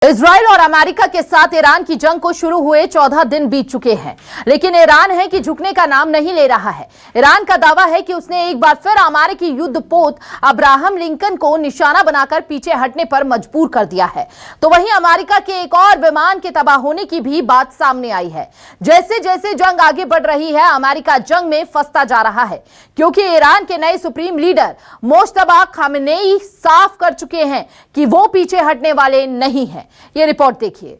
Israel और America के साथ ईरान की जंग को शुरू हुए 14 दिन बीत चुके हैं, लेकिन ईरान है कि झुकने का नाम नहीं ले रहा है। ईरान का दावा है कि उसने एक बार फिर अमेरिकी युद्धपोत अब्राहम लिंकन को निशाना बनाकर पीछे हटने पर मजबूर कर दिया है। तो वहीं अमेरिका के एक और विमान के तबाह होने की भी बात सामने आई है। जैसे जैसे जंग आगे बढ़ रही है, अमेरिका जंग में फंसता जा रहा है, क्योंकि ईरान के नए सुप्रीम लीडर मोज्तबा खामेनेई साफ कर चुके हैं कि वो पीछे हटने वाले नहीं हैं। ये रिपोर्ट देखिए।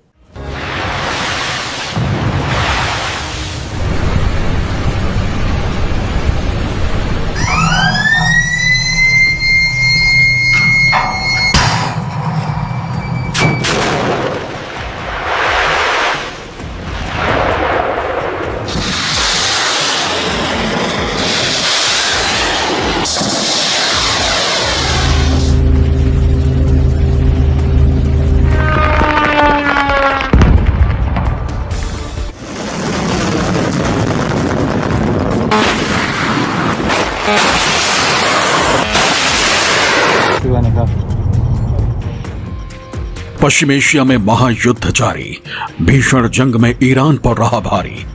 पश्चिम एशिया में महायुद्ध जारी, भीषण जंग में ईरान पर रहा भारी।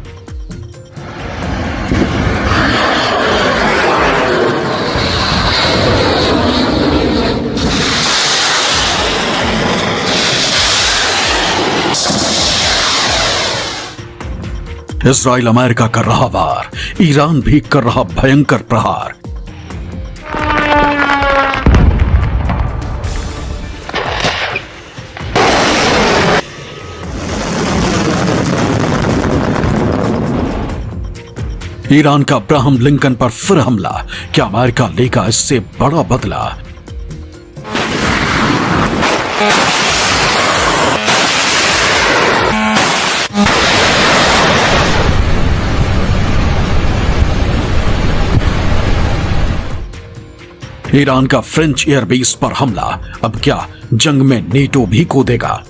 इजराइल अमेरिका कर रहा वार, ईरान भी कर रहा भयंकर प्रहार। ईरान का अब्राहम लिंकन पर फिर हमला, क्या अमेरिका लेगा इससे बड़ा बदला? ईरान का फ्रेंच एयरबेस पर हमला, अब क्या जंग में नेटो भी कूदेगा?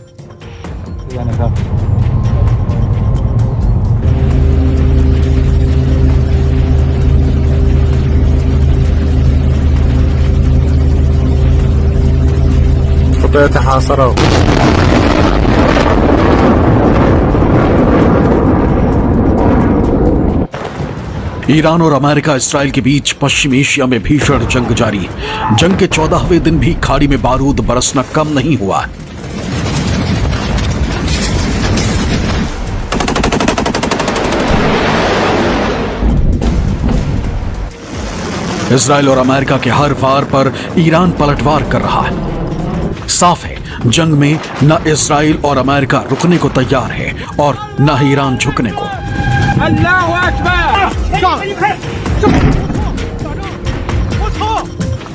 ईरान और अमेरिका इस्राइल के बीच पश्चिम एशिया में भीषण जंग जारी। जंग के 14वें दिन भी खाड़ी में बारूद बरसना कम नहीं हुआ। इस्राइल और अमेरिका के हर वार पर ईरान पलटवार कर रहा है। साफ है, जंग में न इस्राइल और अमेरिका रुकने को तैयार है और न ही ईरान झुकने को। अल्लाहू अकबर।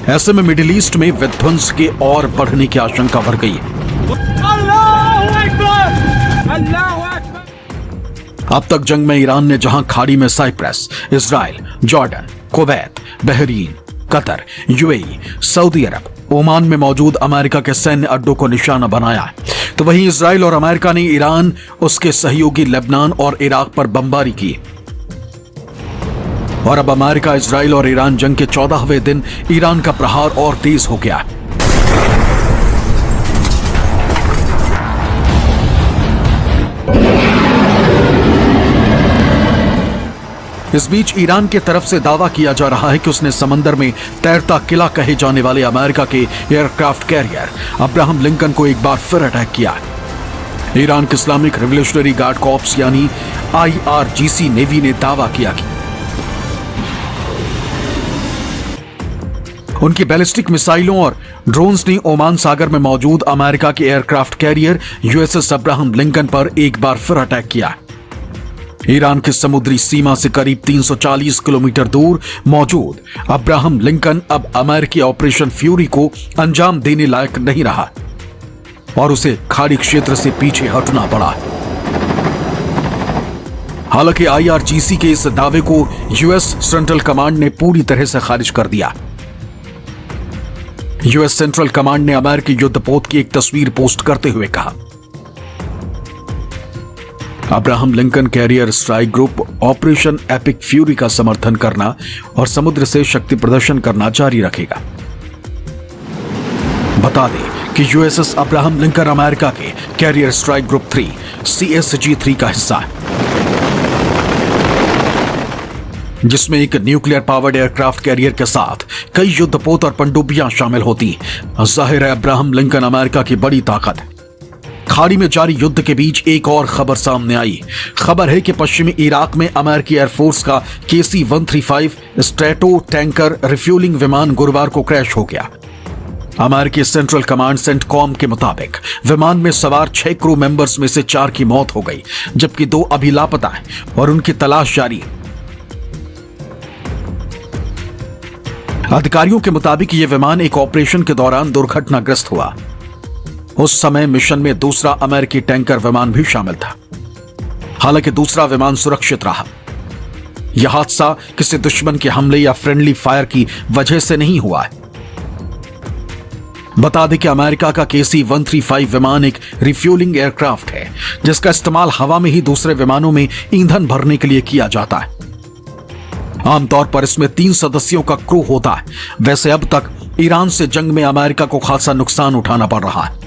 ऐसे में मिडिल ईस्ट में विध्वंस के और बढ़ने की आशंका बढ़ गई। अल्लाहू अकबर, अल्लाहू अकबर। अब तक जंग में ईरान ने जहां खाड़ी में Cyprus, Israel, Jordan, Kuwait, Bahrain, Qatar, UAE, Saudi Arab, Oman में मौजूद अमेरिका के सैन्य अड्डों को निशाना बनाया, तो वहीं इस्राइल और अमेरिका ने ईरान, उसके सहयोगी लेबनान और इराक पर बमबारी की। और अब अमेरिका, इस्राइल और ईरान जंग के 14वें दिन ईरान का प्रहार और तेज हो गया। इस बीच ईरान की तरफ से दावा किया जा रहा है कि उसने समंदर में तैरता किला कहे जाने वाले अमेरिका के एयरक्राफ्ट कैरियर अब्राहम लिंकन को एक बार फिर अटैक किया। ईरान के इस्लामिक रिवोल्यूशनरी गार्ड कॉर्प्स यानी IRGC नेवी ने दावा किया कि उनकी बैलिस्टिक मिसाइलों और ड्रोन्स ने ओमान सागर में मौजूद अमेरिका के aircraft carrier USS Abraham Lincoln पर एक बार फिर अटैक किया। ईरान की समुद्री सीमा से करीब 340 किलोमीटर दूर मौजूद अब्राहम लिंकन अब अमेरिकी ऑपरेशन फ्यूरी को अंजाम देने लायक नहीं रहा और उसे खाड़ी क्षेत्र से पीछे हटना पड़ा। हालांकि IRGC के इस दावे को US सेंट्रल कमांड ने पूरी तरह से खारिज कर दिया। US सेंट्रल कमांड ने अमेरिकी युद्धपोत की एक तस्वीर पोस्ट करते हुए कहा, Abraham Lincoln carrier strike group operation epic fury का समर्थन करना और समुद्र से शक्ति प्रदर्शन करना जारी रखेगा। बता दें कि यूएसएस अब्राहम लिंकन अमेरिका के कैरियर स्ट्राइक ग्रुप 3 CSG-3 का हिस्सा है, जिसमें एक न्यूक्लियर पावर्ड एयरक्राफ्ट कैरियर के साथ कई युद्धपोत और पनडुब्बियां शामिल होती। जाहिर है अब्राहम लिंकन अमेरिका की बड़ी ताकत है। खाड़ी में जारी युद्ध के बीच एक और खबर सामने आई। खबर है कि पश्चिमी इराक में अमेरिकी एयरफोर्स का KC-135 स्ट्रैटो टैंकर रिफ्यूलिंग विमान गुरुवार को क्रैश हो गया। अमेरिकी सेंट्रल कमांड सेंटकॉम के मुताबिक विमान में सवार 6 क्रू मेंबर्स में से 4 की मौत हो गई, जबकि 2 अभी लापता हैं और उनकी तलाश जारी है। अधिकारियों के मुताबिक यह विमान एक ऑपरेशन के दौरान दुर्घटनाग्रस्त हुआ। उस समय मिशन में दूसरा अमेरिकी टैंकर विमान भी शामिल था। हालांकि दूसरा विमान सुरक्षित रहा। यह हादसा किसी दुश्मन के हमले या फ्रेंडली फायर की वजह से नहीं हुआ है। बता दें कि अमेरिका का KC-135 विमान एक रिफ्यूलिंग एयरक्राफ्ट है, जिसका इस्तेमाल हवा में ही दूसरे विमानों में ईंधन भरने के लिए किया जाता है। आमतौर पर इसमें 3 सदस्यों का क्रू होता है। वैसे अब तक ईरान से जंग में अमेरिका को खासा नुकसान उठाना पड़ रहा है।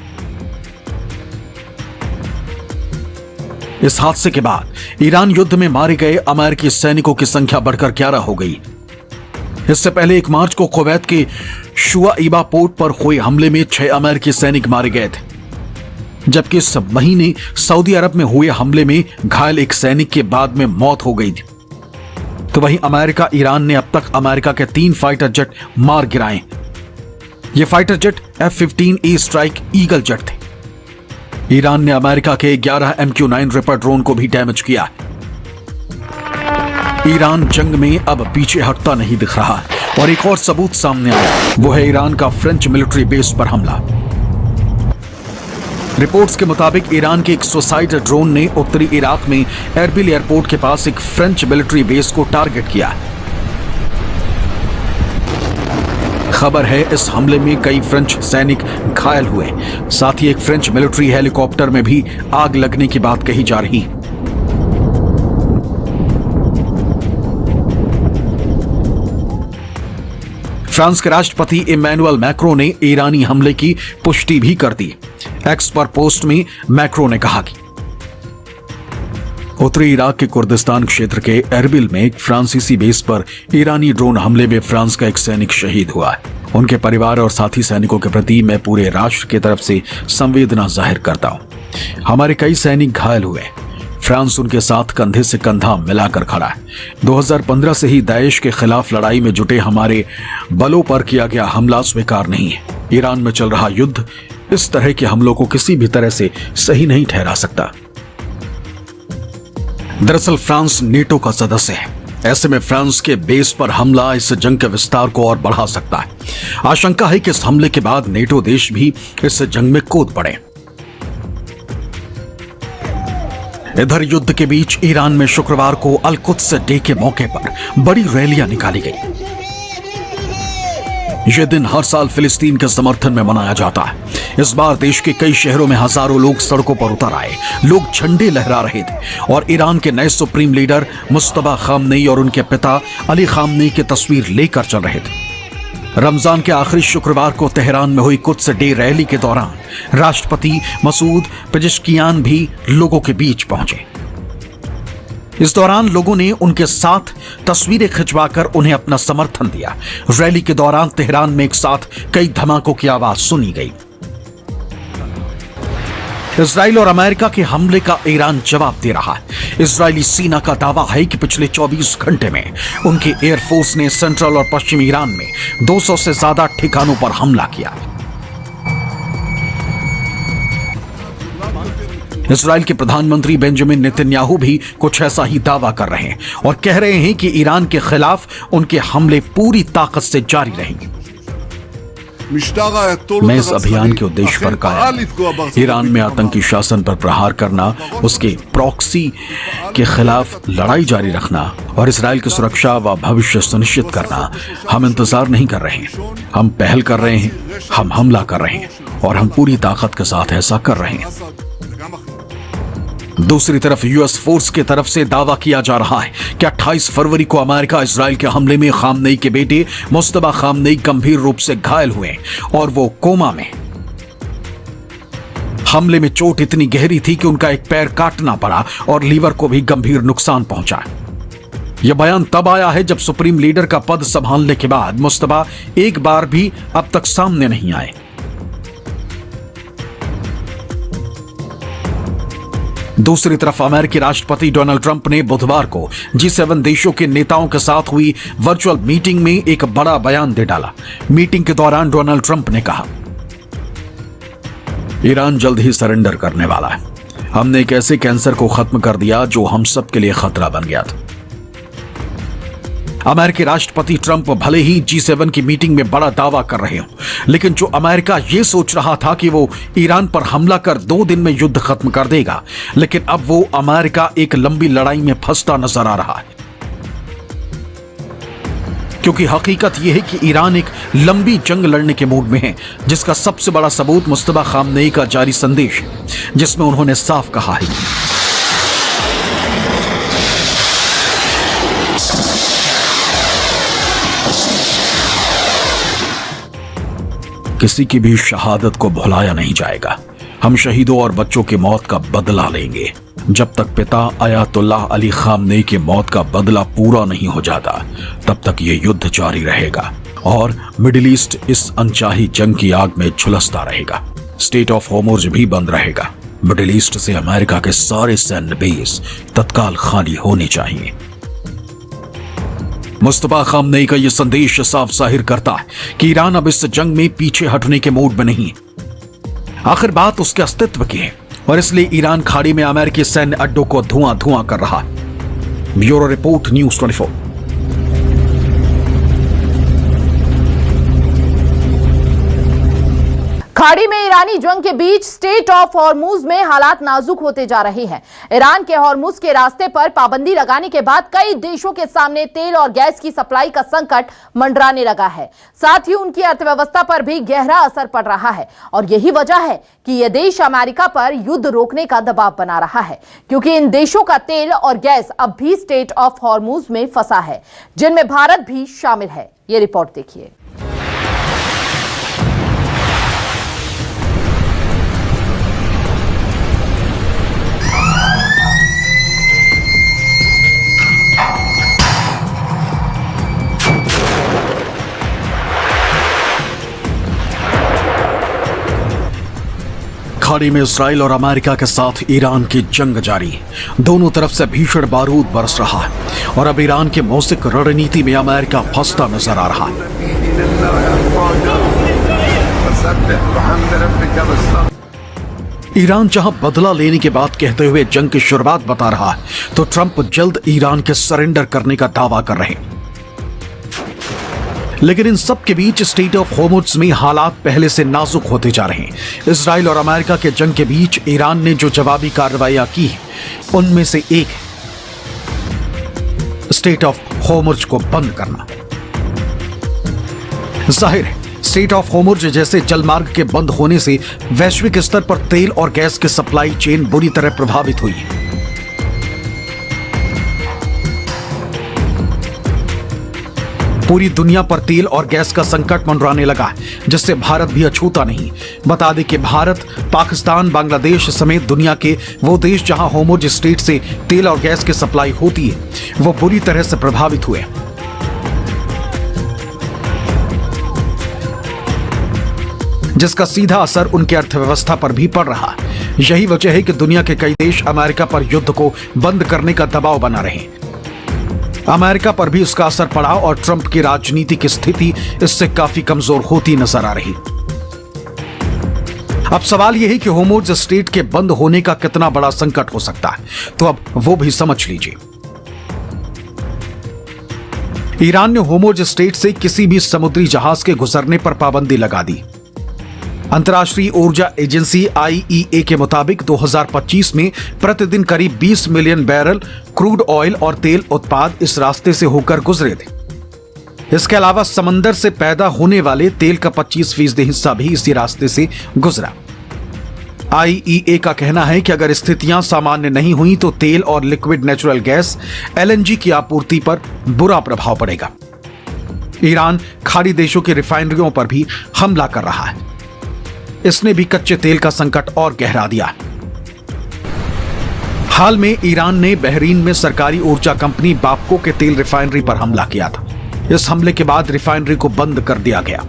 इस हादसे के बाद ईरान युद्ध में मारे गए अमेरिकी सैनिकों की संख्या बढ़कर 11 हो गई। इससे पहले 1 मार्च को कुवैत के शुआइबा पोर्ट पर हुए हमले में 6 अमेरिकी सैनिक मारे गए थे, जबकि इस महीने सऊदी अरब में हुए हमले में घायल एक सैनिक के बाद में मौत हो गई थी। तो वहीं अमेरिका ईरान ने अब तक अमेरिका के 3 फाइटर जेट मार गिराए। ये fighter jet F-15E strike eagle jet थे। ईरान ने अमेरिका के 11 MQ-9 रिपर ड्रोन को भी डैमेज किया। ईरान जंग में अब पीछे हटता नहीं दिख रहा और एक और सबूत सामने आया, वो है ईरान का फ्रेंच मिलिट्री बेस पर हमला। रिपोर्ट्स के मुताबिक ईरान के एक सुसाइड ड्रोन ने उत्तरी इराक में एरबिल एयरपोर्ट के पास एक फ्रेंच मिलिट्री बेस को टारगेट किया। खबर है इस हमले में कई फ्रेंच सैनिक घायल हुए। साथ ही एक फ्रेंच मिलिट्री हेलीकॉप्टर में भी आग लगने की बात कही जा रही। फ्रांस के राष्ट्रपति इमैनुअल मैक्रों ने ईरानी हमले की पुष्टि भी कर दी। एक्स पर पोस्ट में मैक्रो ने कहा कि उत्तरी इराक के कुर्दिस्तान क्षेत्र के एरबिल में एक फ्रांसीसी बेस पर ईरानी ड्रोन हमले में फ्रांस का एक सैनिक शहीद हुआ है। उनके परिवार और साथी सैनिकों के प्रति मैं पूरे राष्ट्र की तरफ से संवेदना जाहिर करता हूं। हमारे कई सैनिक घायल हुए। फ्रांस उनके साथ कंधे से कंधा मिलाकर खड़ा है। 2015 से ही दाइश के खिलाफ लड़ाई में जुटे हमारे बलों पर किया गया हमला स्वीकार नहीं है। ईरान में चल रहा युद्ध इस तरह के हमलों को किसी भी तरह से सही नहीं ठहरा सकता। दरअसल फ्रांस नेटो का सदस्य है। ऐसे में फ्रांस के बेस पर हमला इस जंग के विस्तार को और बढ़ा सकता है। आशंका है कि इस हमले के बाद नेटो देश भी इस जंग में कूद पड़े। इधर युद्ध के बीच ईरान में शुक्रवार को अल कुद्स डे के मौके पर बड़ी रैलियां निकाली गई। यह दिन हर साल फिलिस्तीन के समर्थन में मनाया जाता है। इस बार देश के कई शहरों में हजारों लोग सड़कों पर उतर आए। लोग झंडे लहरा रहे थे और ईरान के नए सुप्रीम लीडर मुस्तफा खामनेई और उनके पिता अली खामनेई की तस्वीर लेकर चल रहे थे। रमजान के आखिरी शुक्रवार को तेहरान में हुई कुद्स डे रैली के दौरान राष्ट्रपति मसूद पेजेश्कियान भी लोगों के बीच पहुंचे। इस दौरान लोगों ने उनके साथ तस्वीरें खिंचवाकर उन्हें अपना समर्थन दिया। रैली के दौरान तेहरान में एक साथ कई धमाकों की आवाज सुनी गई। इजराइल और अमेरिका के हमले का ईरान जवाब दे रहा है। इजरायली सेना का दावा है कि पिछले 24 घंटे में उनके एयरफोर्स ने सेंट्रल और पश्चिमी ईरान में 200 से ज्यादा ठिकानों पर हमला किया। इजराइल के प्रधानमंत्री बेंजामिन नेतन्याहू भी कुछ ऐसा ही दावा कर रहे हैं और कह रहे हैं कि ईरान के खिलाफ उनके हमले पूरी ताकत से जारी रहेंगे। मैं इस अभियान के उद्देश्य पर कायम ईरान में आतंकी शासन पर प्रहार करना, उसके प्रॉक्सी के खिलाफ लड़ाई जारी रखना और इजराइल की सुरक्षा व भविष्य सुनिश्चित करना। हम इंतजार नहीं कर रहे हैं, हम पहल कर रहे हैं, हम हमला कर रहे हैं और हम पूरी ताकत के साथ ऐसा कर रहे हैं। दूसरी तरफ यूएस फोर्स की तरफ से दावा किया जा रहा है कि 28 फरवरी को अमेरिका इजराइल के हमले में खामनेई के बेटे मुस्तफा खामनेई गंभीर रूप से घायल हुए और वो कोमा में। हमले में चोट इतनी गहरी थी कि उनका एक पैर काटना पड़ा और लीवर को भी गंभीर नुकसान पहुंचा। यह बयान तब आया है जब सुप्रीम लीडर का पद संभालने के बाद मुस्तफा एक बार भी अब तक सामने नहीं आए। दूसरी तरफ अमेरिकी राष्ट्रपति डोनाल्ड ट्रंप ने बुधवार को G7 देशों के नेताओं के साथ हुई वर्चुअल मीटिंग में एक बड़ा बयान दे डाला। मीटिंग के दौरान डोनाल्ड ट्रंप ने कहा, ईरान जल्द ही सरेंडर करने वाला है। हमने एक ऐसे कैंसर को खत्म कर दिया जो हम सब के लिए खतरा बन गया था। अमेरिकी राष्ट्रपति ट्रंप भले ही G7 की मीटिंग में बड़ा दावा कर रहे हों, लेकिन जो अमेरिका यह सोच रहा था कि वो ईरान पर हमला कर 2 दिन में युद्ध खत्म कर देगा, लेकिन अब वो अमेरिका एक लंबी लड़ाई में फंसता नजर आ रहा है। क्योंकि हकीकत यह है कि ईरान एक लंबी जंग लड़ने के मूड में है, जिसका सबसे बड़ा सबूत मुस्तफा खामनेई का जारी संदेश है, जिसमें उन्होंने साफ कहा है किसी की भी शहादत को भुलाया नहीं जाएगा। हम शहीदों और बच्चों की मौत का बदला लेंगे। जब तक पिता अयातुल्लाह अली खामनेई की मौत का बदला पूरा नहीं हो जाता, तब तक ये युद्ध जारी रहेगा और मिडिल ईस्ट इस अनचाही जंग की आग में झुलसता रहेगा। स्टेट ऑफ होर्मुज़ भी बंद रहेगा। मिडिल ईस्ट से अमेरिका के सारे सैन्य बेस तत्काल खाली होने चाहिए। मुस्तफा खामनेई का यह संदेश साफ जाहिर करता है कि ईरान अब इस जंग में पीछे हटने के मूड में नहीं। आखिर बात उसके अस्तित्व की है और इसलिए ईरान खाड़ी में अमेरिकी सैन्य अड्डों को धुआं धुआं कर रहा है। Bureau report, news 24। खाड़ी में ईरानी जंग के बीच स्टेट ऑफ हॉर्मुज में हालात नाजुक होते जा रहे हैं। ईरान के हॉर्मुज के रास्ते पर पाबंदी लगाने के बाद कई देशों के सामने तेल और गैस की सप्लाई का संकट मंडराने लगा है। साथ ही उनकी अर्थव्यवस्था पर भी गहरा असर पड़ रहा है और यही वजह है कि यह देश अमेरिका पर युद्ध रोकने का दबाव बना रहा है, क्योंकि इन देशों का तेल और गैस अब भी स्टेट ऑफ हॉर्मुज में फंसा है, जिनमें भारत भी शामिल है। ये रिपोर्ट देखिए। खाड़ी में इस्राइल और अमेरिका के साथ ईरान की जंग जारी। दोनों तरफ से भीषण बारूद बरस रहा है और अब ईरान के मौसिक रणनीति में अमेरिका फंसता नजर आ रहा है। ईरान जहां बदला लेने की बात कहते हुए जंग की शुरुआत बता रहा है, तो ट्रंप जल्द ईरान के सरेंडर करने का दावा कर रहे हैं। लेकिन इन सब के बीच स्टेट ऑफ होर्मुज़ में हालात पहले से नाजुक होते जा रहे हैं। इजराइल और अमेरिका के जंग के बीच ईरान ने जो जवाबी कार्रवाइयां की, उनमें से एक स्टेट ऑफ होर्मुज़ को बंद करना। जाहिर है, स्टेट ऑफ होर्मुज़ जैसे जलमार्ग के बंद होने से वैश्विक स्तर पर तेल और गैस की सप्लाई चेन बुरी तरह प्रभावित हुई है। पूरी दुनिया पर तेल और गैस का संकट मंडराने लगा, जिससे भारत भी अछूता नहीं। बता दें कि भारत, पाकिस्तान, बांग्लादेश समेत दुनिया के वो देश जहां होर्मुज़ स्ट्रेट से तेल और गैस की सप्लाई होती है, वो बुरी तरह से प्रभावित हुए। जिसका सीधा असर उनकी अर्थव्यवस्था पर भी पड़ रहा है। यही वजह है कि दुनिया के कई देश अमेरिका पर युद्ध को बंद करने का दबाव बना रहे हैं। अमेरिका पर भी इसका असर पड़ा और ट्रंप की राजनीतिक स्थिति इससे काफी कमजोर होती नजर आ रही। अब सवाल यह है कि होर्मुज़ स्ट्रेट के बंद होने का कितना बड़ा संकट हो सकता है, तो अब वो भी समझ लीजिए। ईरान ने होर्मुज़ स्ट्रेट से किसी भी समुद्री जहाज के गुजरने पर पाबंदी लगा दी। अंतर्राष्ट्रीय ऊर्जा एजेंसी IEA के मुताबिक 2025 में प्रतिदिन करीब 20 मिलियन बैरल क्रूड ऑयल और तेल उत्पाद इस रास्ते से होकर गुजरे थे। इसके अलावा समंदर से पैदा होने वाले तेल का 25% हिस्सा भी इसी रास्ते से गुजरा। IEA का कहना है कि अगर स्थितियां सामान्य नहीं हुई तो तेल और लिक्विड नेचुरल गैस LNG की आपूर्ति पर बुरा प्रभाव पड़ेगा। ईरान खाड़ी देशों की रिफाइनरियों पर भी हमला कर रहा है। इसने भी कच्चे तेल का संकट और गहरा दिया। हाल में ईरान ने बहरीन में सरकारी ऊर्जा कंपनी बाप्को के तेल रिफाइनरी पर हमला किया था। इस हमले के बाद रिफाइनरी को बंद कर दिया गया।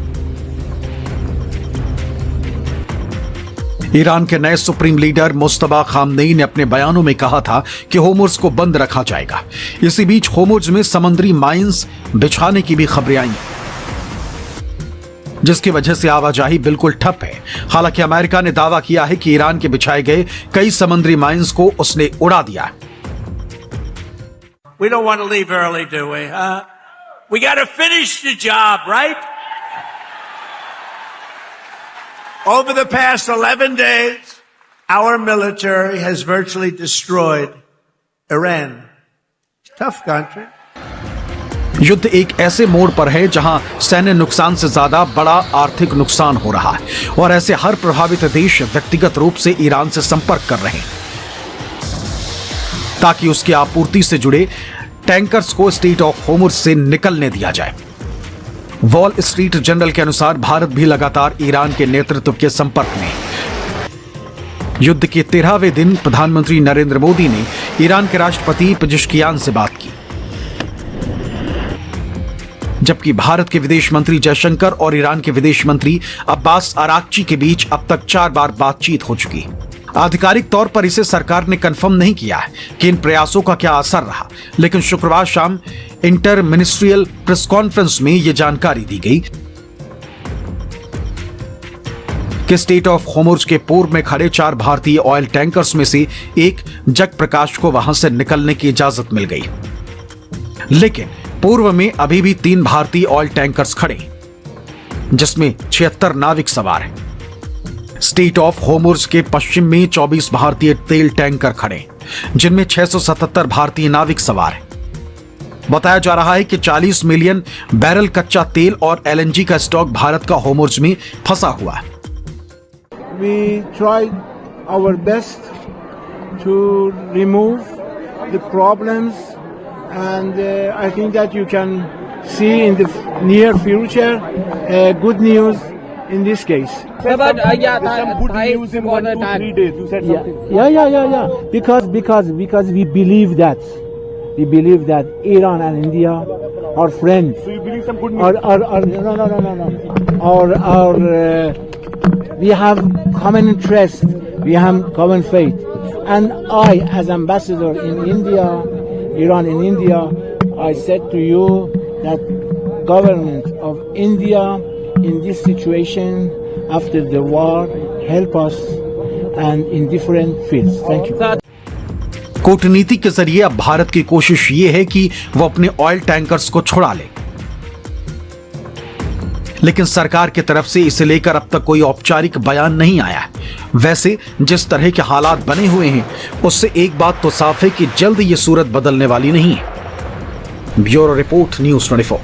ईरान के नए सुप्रीम लीडर मुस्तफा खामनेई ने अपने बयानों में कहा था कि होर्मुज को बंद रखा जाएगा। इसी बीच होर्मुज में समुद्री माइंस बिछाने की भी खबरें आई, जिसकी वजह से आवाजाही बिल्कुल ठप है। हालांकि अमेरिका ने दावा किया है कि ईरान के बिछाए गए कई समुद्री माइंस को उसने उड़ा दिया। We don't want to leave early, do we? We got to finish the job, right? Over the past 11 days, our military has virtually destroyed Iran. Tough country. युद्ध एक ऐसे मोड़ पर है जहां सैन्य नुकसान से ज्यादा बड़ा आर्थिक नुकसान हो रहा है और ऐसे हर प्रभावित देश व्यक्तिगत रूप से ईरान से संपर्क कर रहे हैं ताकि उसकी आपूर्ति से जुड़े टैंकर्स को स्ट्रेट ऑफ होर्मुज से निकलने दिया जाए। वॉल स्ट्रीट जर्नल के अनुसार भारत भी लगातार ईरान के नेतृत्व के संपर्क में है। युद्ध के 13वें दिन प्रधानमंत्री नरेंद्र मोदी ने ईरान के राष्ट्रपति पेजेश्कियान से बात की, जबकि भारत के विदेश मंत्री जयशंकर और ईरान के विदेश मंत्री अब्बास अराक्ची के बीच अब तक 4 बार बातचीत हो चुकी है। आधिकारिक तौर पर इसे सरकार ने कंफर्म नहीं किया है कि इन प्रयासों का क्या असर रहा, लेकिन शुक्रवार शाम इंटर मिनिस्ट्रियल प्रेस कॉन्फ्रेंस में यह जानकारी दी गई कि स्ट्रेट ऑफ होर्मुज के पूर्व में खड़े 4 भारतीय ऑयल टैंकर्स में से एक जग प्रकाश को वहां से निकलने की इजाजत मिल गई, लेकिन पूर्व में अभी भी 3 भारतीय ऑयल टैंकर्स खड़े, जिसमें 76 नाविक सवार हैं। स्ट्रेट ऑफ होर्मुज के पश्चिम में 24 भारतीय तेल टैंकर खड़े, जिनमें 677 भारतीय नाविक सवार हैं। बताया जा रहा है कि 40 मिलियन बैरल कच्चा तेल और एलएनजी का स्टॉक भारत का होर्मुज में फंसा हुआ है। We tried our best to remove the problems, and I think that you can see in the near future good news in this case. But some good news in 1 to 3 days. You said something. Yeah. Because we believe that Iran and India are friends. so you believe some good news? No. We have common interest. We have common faith. And I, as ambassador in India, Iran in India, I said to you that government of India in this situation after the war help us and in different fields. Thank you. कूटनीति के जरिए अब भारत की कोशिश ये है कि वो अपने ऑयल टैंकर्स को छुड़ा ले, लेकिन सरकार की तरफ से इसे लेकर अब तक कोई औपचारिक बयान नहीं आया। वैसे जिस तरह के हालात बने हुए हैं उससे एक बात तो साफ है कि जल्द ये सूरत बदलने वाली नहीं है। Bureau report, news 24।